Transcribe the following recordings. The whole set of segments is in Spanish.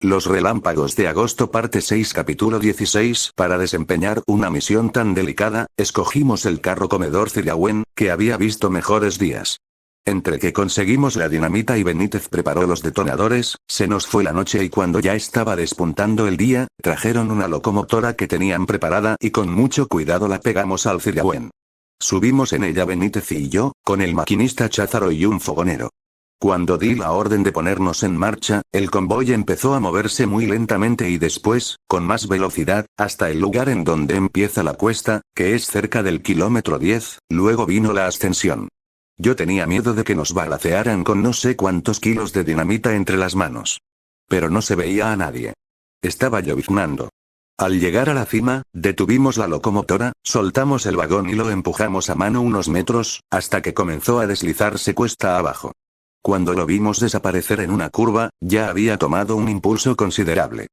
Los relámpagos de agosto parte 6 capítulo 16. Para desempeñar una misión tan delicada, escogimos el carro comedor Zirawen, que había visto mejores días. Entre que conseguimos la dinamita y Benítez preparó los detonadores, se nos fue la noche y cuando ya estaba despuntando el día, trajeron una locomotora que tenían preparada y con mucho cuidado la pegamos al Zirawen. Subimos en ella Benítez y yo, con el maquinista Cházaro y un fogonero. Cuando di la orden de ponernos en marcha, el convoy empezó a moverse muy lentamente y después, con más velocidad, hasta el lugar en donde empieza la cuesta, que es cerca del kilómetro 10, luego vino la ascensión. Yo tenía miedo de que nos balacearan con no sé cuántos kilos de dinamita entre las manos. Pero no se veía a nadie. Estaba lloviznando. Al llegar a la cima, detuvimos la locomotora, soltamos el vagón y lo empujamos a mano unos metros, hasta que comenzó a deslizarse cuesta abajo. Cuando lo vimos desaparecer en una curva, ya había tomado un impulso considerable.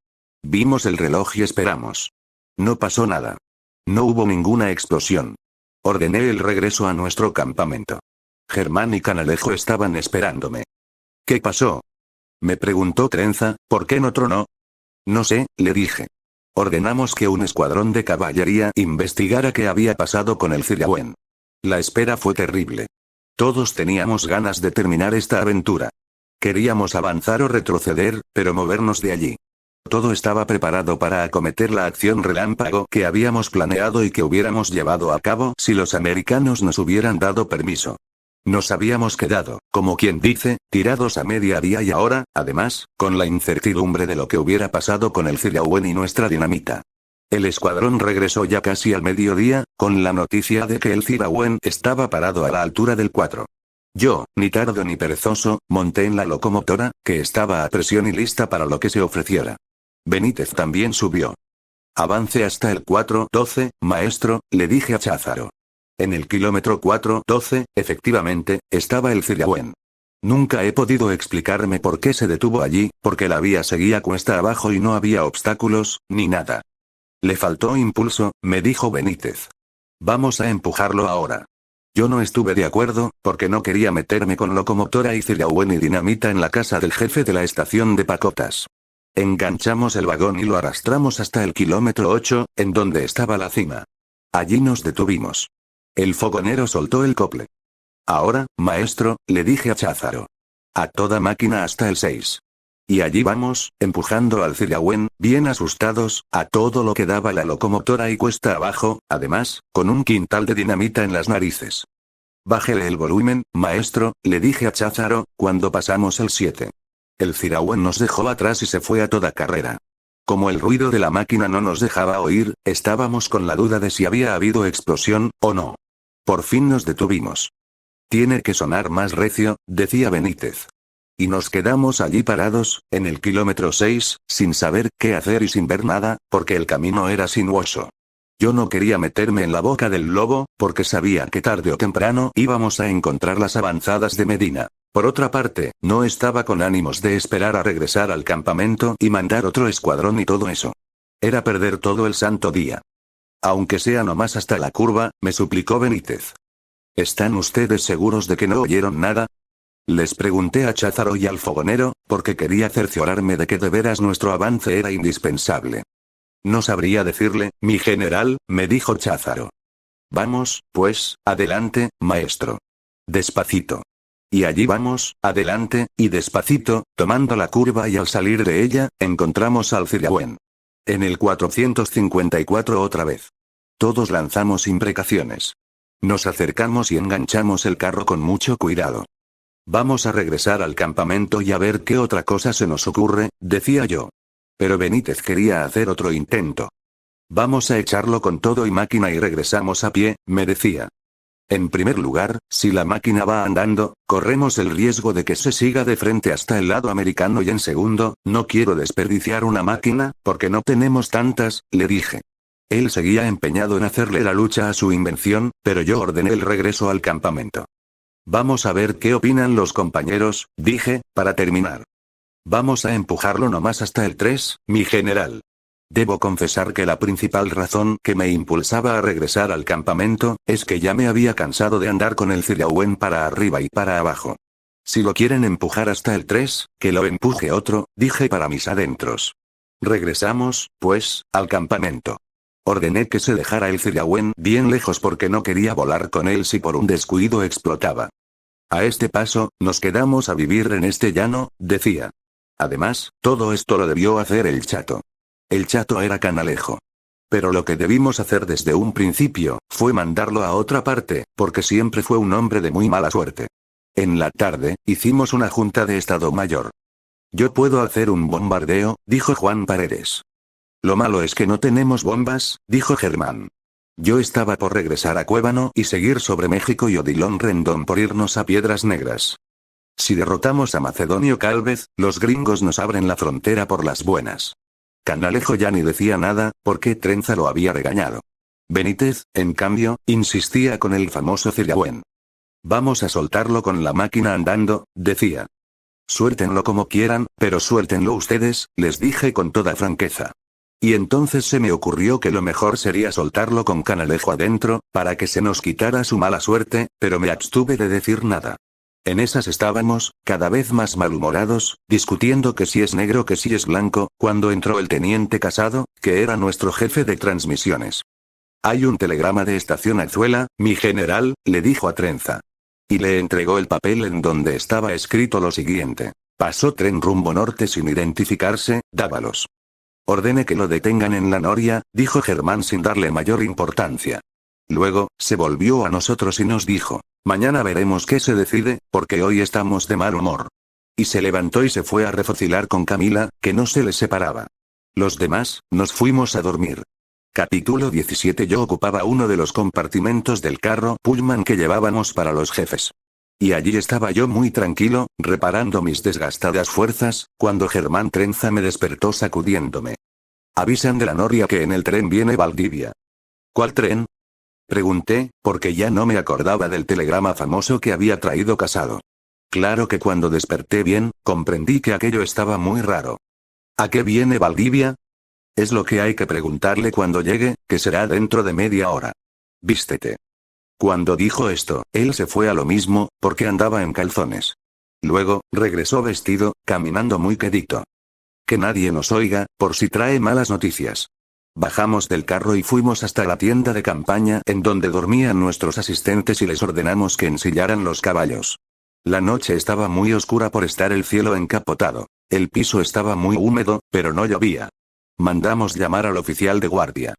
Vimos el reloj y esperamos. No pasó nada. No hubo ninguna explosión. Ordené el regreso a nuestro campamento. Germán y Canalejo estaban esperándome. ¿Qué pasó?, me preguntó Trenza. ¿Por qué no tronó? No sé, le dije. Ordenamos que un escuadrón de caballería investigara qué había pasado con el Zirawen. La espera fue terrible. Todos teníamos ganas de terminar esta aventura. Queríamos avanzar o retroceder, pero movernos de allí. Todo estaba preparado para acometer la acción relámpago que habíamos planeado y que hubiéramos llevado a cabo si los americanos nos hubieran dado permiso. Nos habíamos quedado, como quien dice, tirados a media vía y ahora, además, con la incertidumbre de lo que hubiera pasado con el Zirawen y nuestra dinamita. El escuadrón regresó ya casi al mediodía, con la noticia de que el Zirawen estaba parado a la altura del 4. Yo, ni tardo ni perezoso, monté en la locomotora, que estaba a presión y lista para lo que se ofreciera. Benítez también subió. Avance hasta el 4-12, maestro, le dije a Cházaro. En el kilómetro 4-12, efectivamente, estaba el Zirawen. Nunca he podido explicarme por qué se detuvo allí, porque la vía seguía cuesta abajo y no había obstáculos, ni nada. Le faltó impulso, me dijo Benítez. Vamos a empujarlo ahora. Yo no estuve de acuerdo, porque no quería meterme con locomotora y Zirawen y dinamita en la casa del jefe de la estación de pacotas. Enganchamos el vagón y lo arrastramos hasta el kilómetro 8, en donde estaba la cima. Allí nos detuvimos. El fogonero soltó el cople. Ahora, maestro, le dije a Cházaro. A toda máquina hasta el 6. Y allí vamos, empujando al Zirawen, bien asustados, a todo lo que daba la locomotora y cuesta abajo, además, con un quintal de dinamita en las narices. Bájele el volumen, maestro, le dije a Cházaro, cuando pasamos el 7. El Zirawen nos dejó atrás y se fue a toda carrera. Como el ruido de la máquina no nos dejaba oír, estábamos con la duda de si había habido explosión, o no. Por fin nos detuvimos. Tiene que sonar más recio, decía Benítez. Y nos quedamos allí parados, en el kilómetro 6, sin saber qué hacer y sin ver nada, porque el camino era sinuoso. Yo no quería meterme en la boca del lobo, porque sabía que tarde o temprano íbamos a encontrar las avanzadas de Medina. Por otra parte, no estaba con ánimos de esperar a regresar al campamento y mandar otro escuadrón y todo eso. Era perder todo el santo día. Aunque sea nomás hasta la curva, me suplicó Benítez. ¿Están ustedes seguros de que no oyeron nada? Les pregunté a Cházaro y al fogonero, porque quería cerciorarme de que de veras nuestro avance era indispensable. No sabría decirle, mi general, me dijo Cházaro. Vamos, pues, adelante, maestro. Despacito. Y allí vamos, adelante, y despacito, tomando la curva y al salir de ella, encontramos al Zirawen. En el 454 otra vez. Todos lanzamos imprecaciones. Nos acercamos y enganchamos el carro con mucho cuidado. Vamos a regresar al campamento y a ver qué otra cosa se nos ocurre, decía yo. Pero Benítez quería hacer otro intento. Vamos a echarlo con todo y máquina y regresamos a pie, me decía. En primer lugar, si la máquina va andando, corremos el riesgo de que se siga de frente hasta el lado americano y en segundo, no quiero desperdiciar una máquina, porque no tenemos tantas, le dije. Él seguía empeñado en hacerle la lucha a su invención, pero yo ordené el regreso al campamento. Vamos a ver qué opinan los compañeros, dije, para terminar. Vamos a empujarlo nomás hasta el 3, mi general. Debo confesar que la principal razón que me impulsaba a regresar al campamento, es que ya me había cansado de andar con el Zirawen para arriba y para abajo. Si lo quieren empujar hasta el 3, que lo empuje otro, dije para mis adentros. Regresamos, pues, al campamento. Ordené que se dejara el Zirawen bien lejos porque no quería volar con él si por un descuido explotaba. A este paso, nos quedamos a vivir en este llano, decía. Además, todo esto lo debió hacer el chato. El chato era canalejo. Pero lo que debimos hacer desde un principio, fue mandarlo a otra parte, porque siempre fue un hombre de muy mala suerte. En la tarde, hicimos una junta de Estado Mayor. Yo puedo hacer un bombardeo, dijo Juan Paredes. Lo malo es que no tenemos bombas, dijo Germán. Yo estaba por regresar a Cuébano y seguir sobre México y Odilon Rendón por irnos a Piedras Negras. Si derrotamos a Macedonio Calvez, los gringos nos abren la frontera por las buenas. Canalejo ya ni decía nada, porque Trenza lo había regañado. Benítez, en cambio, insistía con el famoso Zirawen. Vamos a soltarlo con la máquina andando, decía. Suéltenlo como quieran, pero suéltenlo ustedes, les dije con toda franqueza. Y entonces se me ocurrió que lo mejor sería soltarlo con Canalejo adentro, para que se nos quitara su mala suerte, pero me abstuve de decir nada. En esas estábamos, cada vez más malhumorados, discutiendo que si es negro que si es blanco, cuando entró el teniente Casado, que era nuestro jefe de transmisiones. Hay un telegrama de Estación Azuela, mi general, le dijo a Trenza. Y le entregó el papel en donde estaba escrito lo siguiente. Pasó tren rumbo norte sin identificarse, Dávalos. Ordene que lo detengan en la noria, dijo Germán sin darle mayor importancia. Luego, se volvió a nosotros y nos dijo, mañana veremos qué se decide, porque hoy estamos de mal humor. Y se levantó y se fue a refocilar con Camila, que no se le separaba. Los demás, nos fuimos a dormir. Capítulo 17. Yo ocupaba uno de los compartimentos del carro Pullman que llevábamos para los jefes. Y allí estaba yo muy tranquilo, reparando mis desgastadas fuerzas, cuando Germán Trenza me despertó sacudiéndome. Avisan de la noria que en el tren viene Valdivia. ¿Cuál tren? Pregunté, porque ya no me acordaba del telegrama famoso que había traído Casado. Claro que cuando desperté bien, comprendí que aquello estaba muy raro. ¿A qué viene Valdivia? Es lo que hay que preguntarle cuando llegue, que será dentro de media hora. Vístete. Cuando dijo esto, él se fue a lo mismo, porque andaba en calzones. Luego, regresó vestido, caminando muy quedito. Que nadie nos oiga, por si trae malas noticias. Bajamos del carro y fuimos hasta la tienda de campaña en donde dormían nuestros asistentes y les ordenamos que ensillaran los caballos. La noche estaba muy oscura por estar el cielo encapotado. El piso estaba muy húmedo, pero no llovía. Mandamos llamar al oficial de guardia.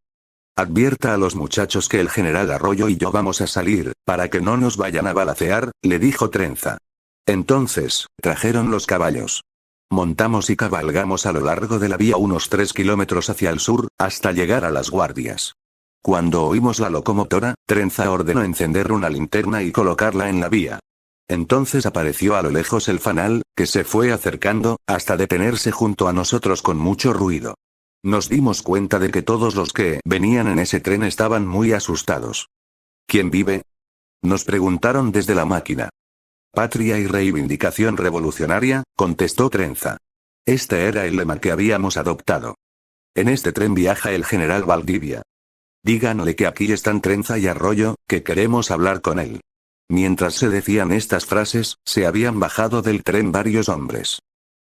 Advierta a los muchachos que el general Arroyo y yo vamos a salir, para que no nos vayan a balacear, le dijo Trenza. Entonces, trajeron los caballos. Montamos y cabalgamos a lo largo de la vía unos 3 kilómetros hacia el sur, hasta llegar a las guardias. Cuando oímos la locomotora, Trenza ordenó encender una linterna y colocarla en la vía. Entonces apareció a lo lejos el fanal, que se fue acercando, hasta detenerse junto a nosotros con mucho ruido. Nos dimos cuenta de que todos los que venían en ese tren estaban muy asustados. ¿Quién vive? Nos preguntaron desde la máquina. Patria y reivindicación revolucionaria, contestó Trenza. Este era el lema que habíamos adoptado. En este tren viaja el general Valdivia. Díganle que aquí están Trenza y Arroyo, que queremos hablar con él. Mientras se decían estas frases, se habían bajado del tren varios hombres.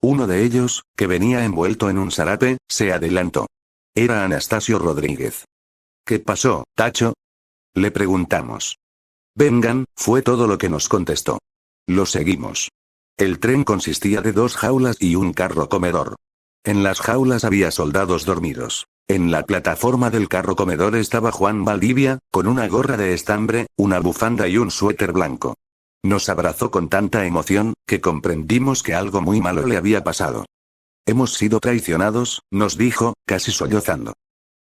Uno de ellos, que venía envuelto en un sarape, se adelantó. Era Anastasio Rodríguez. ¿Qué pasó, Tacho? Le preguntamos. Vengan, fue todo lo que nos contestó. Lo seguimos. El tren consistía de 2 jaulas y un carro comedor. En las jaulas había soldados dormidos. En la plataforma del carro comedor estaba Juan Valdivia, con una gorra de estambre, una bufanda y un suéter blanco. Nos abrazó con tanta emoción, que comprendimos que algo muy malo le había pasado. Hemos sido traicionados, nos dijo, casi sollozando.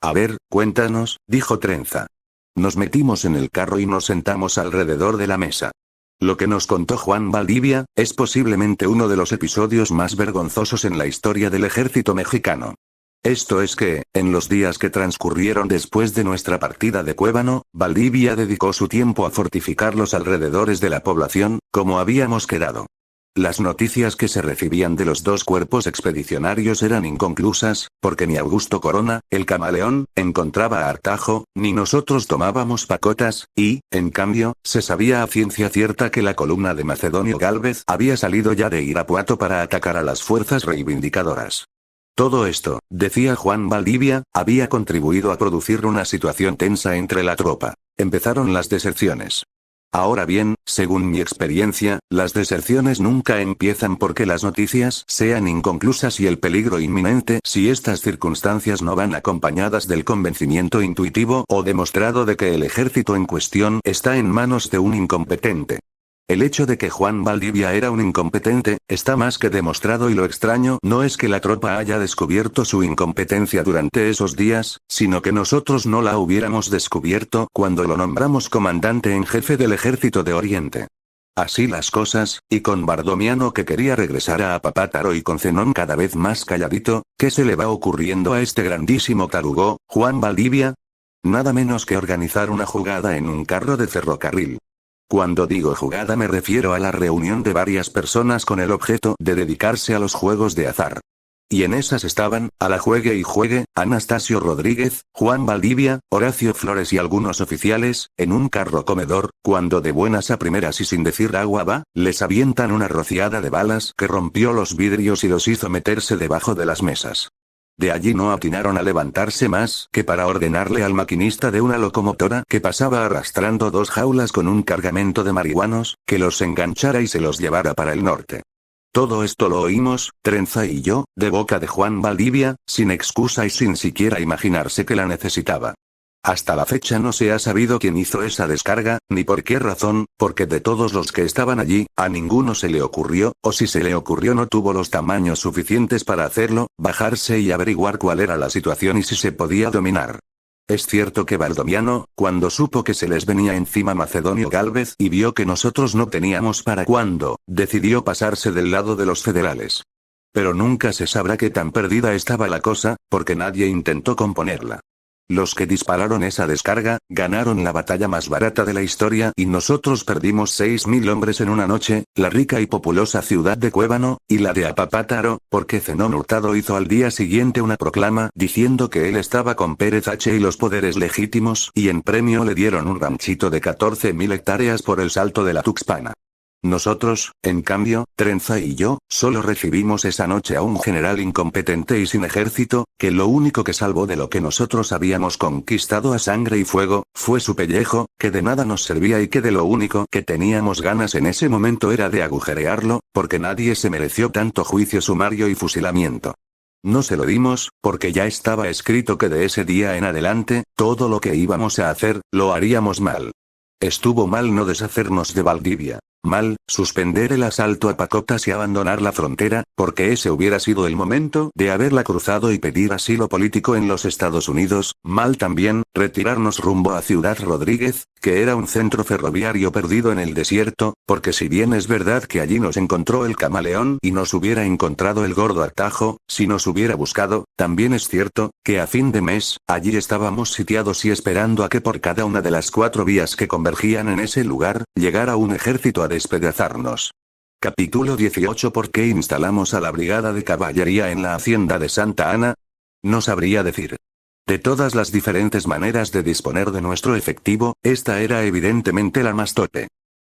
A ver, cuéntanos, dijo Trenza. Nos metimos en el carro y nos sentamos alrededor de la mesa. Lo que nos contó Juan Valdivia, es posiblemente uno de los episodios más vergonzosos en la historia del ejército mexicano. Esto es que, en los días que transcurrieron después de nuestra partida de Cuébano, Valdivia dedicó su tiempo a fortificar los alrededores de la población, como habíamos quedado. Las noticias que se recibían de los 2 cuerpos expedicionarios eran inconclusas, porque ni Augusto Corona, el camaleón, encontraba a Artajo, ni nosotros tomábamos pacotas, y, en cambio, se sabía a ciencia cierta que la columna de Macedonio Gálvez había salido ya de Irapuato para atacar a las fuerzas reivindicadoras. Todo esto, decía Juan Valdivia, había contribuido a producir una situación tensa entre la tropa. Empezaron las deserciones. Ahora bien, según mi experiencia, las deserciones nunca empiezan porque las noticias sean inconclusas y el peligro inminente si estas circunstancias no van acompañadas del convencimiento intuitivo o demostrado de que el ejército en cuestión está en manos de un incompetente. El hecho de que Juan Valdivia era un incompetente, está más que demostrado y lo extraño no es que la tropa haya descubierto su incompetencia durante esos días, sino que nosotros no la hubiéramos descubierto cuando lo nombramos comandante en jefe del ejército de Oriente. Así las cosas, y con Bardomiano que quería regresar a Papátaro y con Zenón cada vez más calladito, ¿qué se le va ocurriendo a este grandísimo tarugo, Juan Valdivia? Nada menos que organizar una jugada en un carro de ferrocarril. Cuando digo jugada me refiero a la reunión de varias personas con el objeto de dedicarse a los juegos de azar. Y en esas estaban, a la juegue y juegue, Anastasio Rodríguez, Juan Valdivia, Horacio Flores y algunos oficiales, en un carro comedor, cuando de buenas a primeras y sin decir agua va, les avientan una rociada de balas que rompió los vidrios y los hizo meterse debajo de las mesas. De allí no atinaron a levantarse más que para ordenarle al maquinista de una locomotora que pasaba arrastrando 2 jaulas con un cargamento de marihuanos, que los enganchara y se los llevara para el norte. Todo esto lo oímos, Trenza y yo, de boca de Juan Valdivia, sin excusa y sin siquiera imaginarse que la necesitaba. Hasta la fecha no se ha sabido quién hizo esa descarga, ni por qué razón, porque de todos los que estaban allí, a ninguno se le ocurrió, o si se le ocurrió no tuvo los tamaños suficientes para hacerlo, bajarse y averiguar cuál era la situación y si se podía dominar. Es cierto que Baldomiano, cuando supo que se les venía encima Macedonio Gálvez y vio que nosotros no teníamos para cuándo, decidió pasarse del lado de los federales. Pero nunca se sabrá qué tan perdida estaba la cosa, porque nadie intentó componerla. Los que dispararon esa descarga, ganaron la batalla más barata de la historia y nosotros perdimos 6.000 hombres en una noche, la rica y populosa ciudad de Cuébano, y la de Apapátaro, porque Zenón Hurtado hizo al día siguiente una proclama diciendo que él estaba con Pérez H y los poderes legítimos y en premio le dieron un ranchito de 14.000 hectáreas por el Salto de la Tuxpana. Nosotros, en cambio, Trenza y yo, solo recibimos esa noche a un general incompetente y sin ejército, que lo único que salvó de lo que nosotros habíamos conquistado a sangre y fuego, fue su pellejo, que de nada nos servía y que de lo único que teníamos ganas en ese momento era de agujerearlo, porque nadie se mereció tanto juicio sumario y fusilamiento. No se lo dimos, porque ya estaba escrito que de ese día en adelante, todo lo que íbamos a hacer, lo haríamos mal. Estuvo mal no deshacernos de Valdivia. Mal, suspender el asalto a Pacotas y abandonar la frontera, porque ese hubiera sido el momento de haberla cruzado y pedir asilo político en los Estados Unidos. Mal también, retirarnos rumbo a Ciudad Rodríguez, que era un centro ferroviario perdido en el desierto, porque si bien es verdad que allí nos encontró el camaleón y nos hubiera encontrado el gordo Artajo, si nos hubiera buscado, también es cierto, que a fin de mes, allí estábamos sitiados y esperando a que por cada una de las 4 vías que convergían en ese lugar, llegara un ejército a despedazarnos. Capítulo 18. ¿Por qué instalamos a la brigada de caballería en la hacienda de Santa Ana? No sabría decir. De todas las diferentes maneras de disponer de nuestro efectivo, esta era evidentemente la más torpe.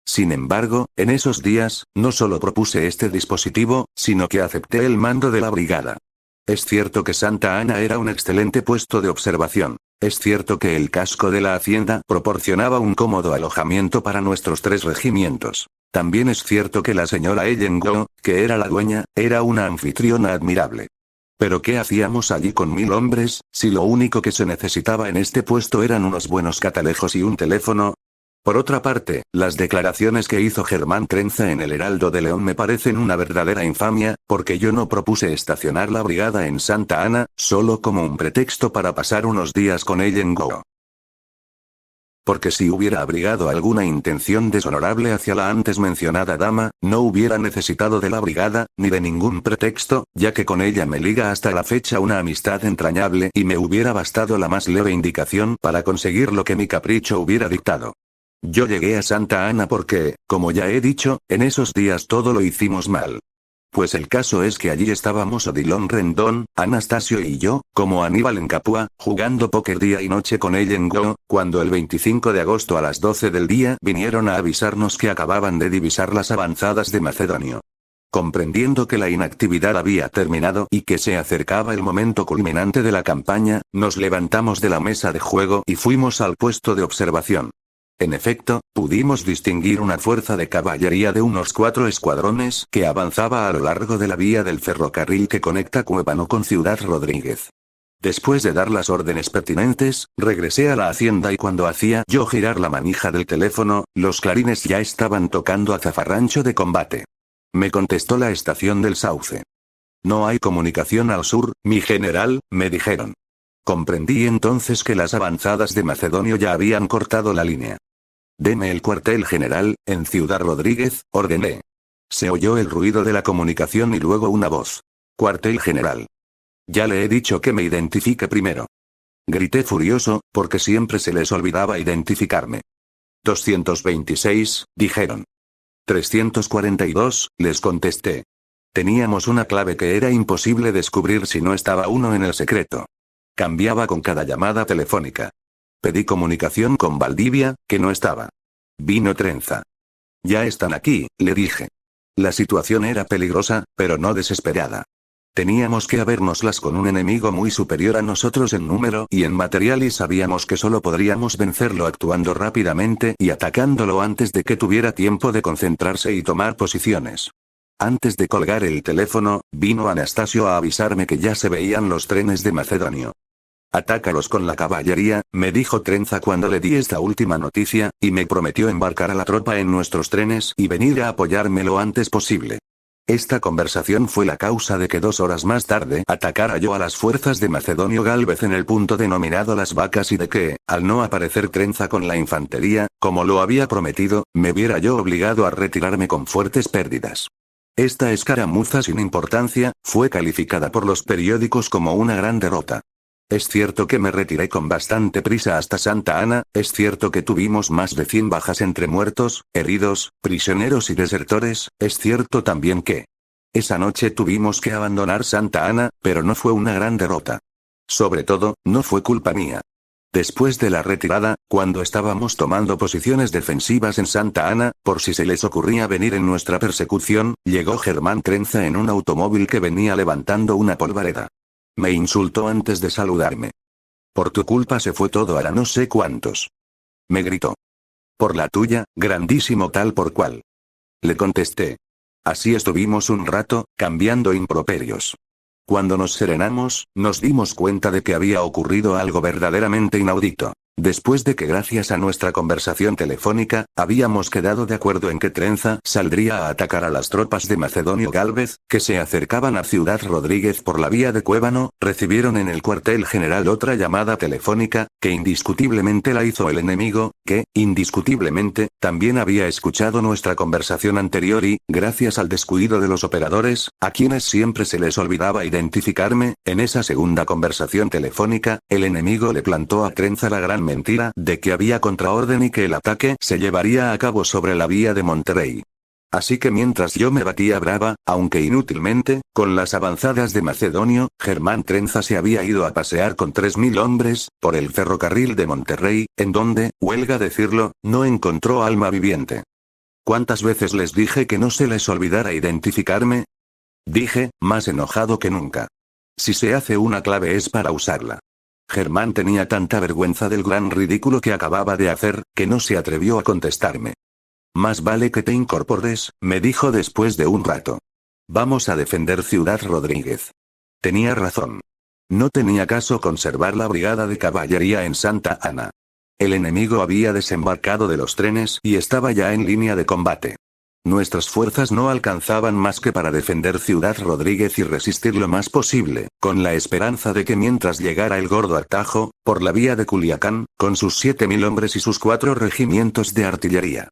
Sin embargo, en esos días, no solo propuse este dispositivo, sino que acepté el mando de la brigada. Es cierto que Santa Ana era un excelente puesto de observación. Es cierto que el casco de la hacienda proporcionaba un cómodo alojamiento para nuestros 3 regimientos. También es cierto que la señora Ellen Go, que era la dueña, era una anfitriona admirable. Pero ¿qué hacíamos allí con 1000 hombres, si lo único que se necesitaba en este puesto eran unos buenos catalejos y un teléfono? Por otra parte, las declaraciones que hizo Germán Trenza en el Heraldo de León me parecen una verdadera infamia, porque yo no propuse estacionar la brigada en Santa Ana, solo como un pretexto para pasar unos días con ella en Go. Porque si hubiera abrigado alguna intención deshonorable hacia la antes mencionada dama, no hubiera necesitado de la brigada, ni de ningún pretexto, ya que con ella me liga hasta la fecha una amistad entrañable y me hubiera bastado la más leve indicación para conseguir lo que mi capricho hubiera dictado. Yo llegué a Santa Ana porque, como ya he dicho, en esos días todo lo hicimos mal. Pues el caso es que allí estábamos Odilon Rendón, Anastasio y yo, como Aníbal en Capua, jugando póker día y noche con él en Go, cuando el 25 de agosto a las 12 del día vinieron a avisarnos que acababan de divisar las avanzadas de Macedonio. Comprendiendo que la inactividad había terminado y que se acercaba el momento culminante de la campaña, nos levantamos de la mesa de juego y fuimos al puesto de observación. En efecto, pudimos distinguir una fuerza de caballería de unos 4 escuadrones que avanzaba a lo largo de la vía del ferrocarril que conecta Cuébano con Ciudad Rodríguez. Después de dar las órdenes pertinentes, regresé a la hacienda y cuando hacía yo girar la manija del teléfono, los clarines ya estaban tocando a zafarrancho de combate. Me contestó la estación del Sauce. No hay comunicación al sur, mi general, me dijeron. Comprendí entonces que las avanzadas de Macedonio ya habían cortado la línea. Deme el cuartel general, en Ciudad Rodríguez, ordené. Se oyó el ruido de la comunicación y luego una voz. Cuartel general. Ya le he dicho que me identifique primero. Grité furioso, porque siempre se les olvidaba identificarme. 226, dijeron. 342, les contesté. Teníamos una clave que era imposible descubrir si no estaba uno en el secreto. Cambiaba con cada llamada telefónica. Pedí comunicación con Valdivia, que no estaba. Vino Trenza. Ya están aquí, le dije. La situación era peligrosa, pero no desesperada. Teníamos que habérnoslas con un enemigo muy superior a nosotros en número y en material y sabíamos que solo podríamos vencerlo actuando rápidamente y atacándolo antes de que tuviera tiempo de concentrarse y tomar posiciones. Antes de colgar el teléfono, vino Anastasio a avisarme que ya se veían los trenes de Macedonio. Atácalos con la caballería, me dijo Trenza cuando le di esta última noticia, y me prometió embarcar a la tropa en nuestros trenes y venir a apoyarme lo antes posible. Esta conversación fue la causa de que 2 horas más tarde atacara yo a las fuerzas de Macedonio Gálvez en el punto denominado Las Vacas y de que, al no aparecer Trenza con la infantería, como lo había prometido, me viera yo obligado a retirarme con fuertes pérdidas. Esta escaramuza sin importancia, fue calificada por los periódicos como una gran derrota. Es cierto que me retiré con bastante prisa hasta Santa Ana, es cierto que tuvimos más de 100 bajas entre muertos, heridos, prisioneros y desertores, es cierto también que esa noche tuvimos que abandonar Santa Ana, pero no fue una gran derrota. Sobre todo, no fue culpa mía. Después de la retirada, cuando estábamos tomando posiciones defensivas en Santa Ana, por si se les ocurría venir en nuestra persecución, llegó Germán Trenza en un automóvil que venía levantando una polvareda. Me insultó antes de saludarme. Por tu culpa se fue todo a no sé cuántos. Me gritó. Por la tuya, grandísimo tal por cual. Le contesté. Así estuvimos un rato, cambiando improperios. Cuando nos serenamos, nos dimos cuenta de que había ocurrido algo verdaderamente inaudito. Después de que gracias a nuestra conversación telefónica, habíamos quedado de acuerdo en que Trenza saldría a atacar a las tropas de Macedonio Gálvez, que se acercaban a Ciudad Rodríguez por la vía de Cuébano, recibieron en el cuartel general otra llamada telefónica, que indiscutiblemente la hizo el enemigo, que, indiscutiblemente, también había escuchado nuestra conversación anterior y, gracias al descuido de los operadores, a quienes siempre se les olvidaba identificarme, en esa segunda conversación telefónica, el enemigo le plantó a Trenza la gran mentira de que había contraorden y que el ataque se llevaría a cabo sobre la vía de Monterrey. Así que mientras yo me batía brava, aunque inútilmente, con las avanzadas de Macedonio, Germán Trenza se había ido a pasear con 3000 hombres, por el ferrocarril de Monterrey, en donde, huelga decirlo, no encontró alma viviente. ¿Cuántas veces les dije que no se les olvidara identificarme? Dije, más enojado que nunca. Si se hace una clave es para usarla. Germán tenía tanta vergüenza del gran ridículo que acababa de hacer, que no se atrevió a contestarme. Más vale que te incorpores, me dijo después de un rato. Vamos a defender Ciudad Rodríguez. Tenía razón. No tenía caso conservar la brigada de caballería en Santa Ana. El enemigo había desembarcado de los trenes y estaba ya en línea de combate. Nuestras fuerzas no alcanzaban más que para defender Ciudad Rodríguez y resistir lo más posible, con la esperanza de que mientras llegara el gordo atajo, por la vía de Culiacán, con sus 7000 hombres y sus 4 regimientos de artillería.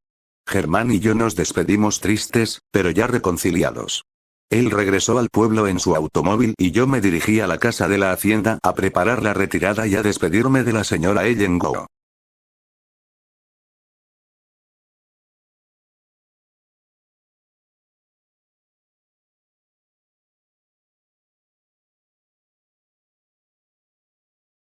Germán y yo nos despedimos tristes, pero ya reconciliados. Él regresó al pueblo en su automóvil y yo me dirigí a la casa de la hacienda a preparar la retirada y a despedirme de la señora Ellen Go.